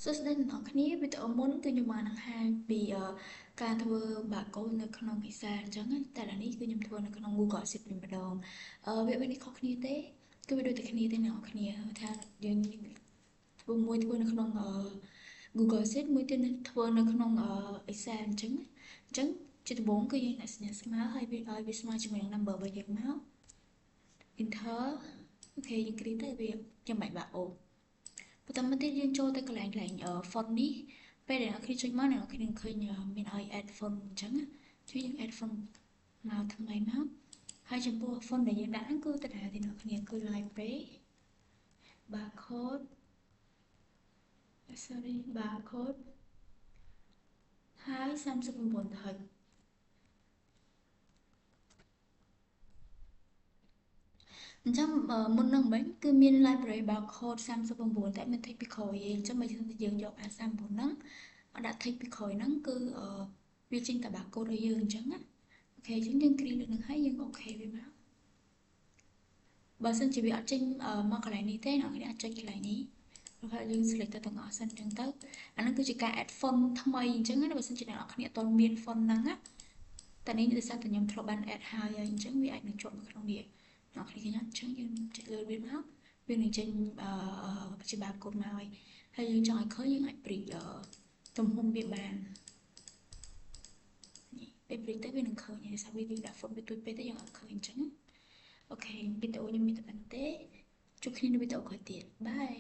សួស្តីអ្នកនរគ្នាវីដេអូមុនគឺខ្ញុំបានបង្ហាញពីការធ្វើ barcode នៅក្នុង Excel អញ្ចឹងណាតែឥឡូវនេះគឺខ្ញុំធ្វើនៅក្នុង Google Sheet វិញម្ដងវាមានខុសគ្នាទេគឺវាដូចតែគ្នាទេអ្នកនរគ្នាថាយើងធ្វើនៅក្នុងGoogle Sheet មួយទៀតធ្វើនៅក្នុង Excel អញ្ចឹងជាដំបូងគឺយើងដាក់សញ្ញាស្មើហើយវាស្មើជាមួយនឹង number របស់យើងមក Enter អូខេយើងគ្លីកទៅវាចាំបាច់បាក់អូបន្តមកទៀតយើងចូលទៅកន្លែងfont នេះពេលដែលអ្នកគ្នាចុចមកអ្នកគ្នានឹងឃើញមានឲ្យ add font អញ្ចឹងជួយយើង add font មកថ្មីមកហើយចំពោះ font ដែលយើងដាក់ហ្នឹងគឺទៅដល់ទីអ្នកគ្នាគឺ library barcode barcode ហើយ39ថុចអញ្ចឹងមុននឹងមិញគឺមាន library barcode 39តែមាន tick ពីក្រោយឯងអញ្ចឹងបើយើងយកអា39ហ្នឹងដាក់ tick ពីក្រោយហ្នឹងគឺវាចេញតែ barcode ឲ្យយើងអញ្ចឹងណាអូខេអញ្ចឹងយើងគ្លីកលើនឹងហើយយើងអូខេវាមកបើសិនជាវាអត់ចេញមកកន្លែងនេះទេអ្នកនរអាចចុចកន្លែងនេះហើយយើង select ទៅទាំងអស់សិនអញ្ចឹងទៅអាហ្នឹងគឺជាការ add font ថ្មីអញ្ចឹងណាបើសិនជាអ្នកនរគ្នាអត់មាន font ហ្នឹងណាតែនេះដោយសារតែខ្ញុំធ្លាប់បាន add ហើយអញ្ចឹងវាអាចនឹងជាប់នៅក្នុងនេះអ្នកគ្នាឃើញអញ្ចឹងយើងចុចលើវាមកវានឹងចេញជា barcode មកហើយយើងចង់ឲ្យឃើញយើងអាចព្រីកទំហំវាបាននេះពេលព្រីកទៅវានឹងឃើញដោយសារវាដាក់ font វាទួចពេកទៅយើងអត់ឃើញអញ្ចឹងអូខេវីដេអូខ្ញុំមានតែប៉ុណ្្នឹងទេជួបគ្នានៅវីដេអូក្រោយទៀតបាយ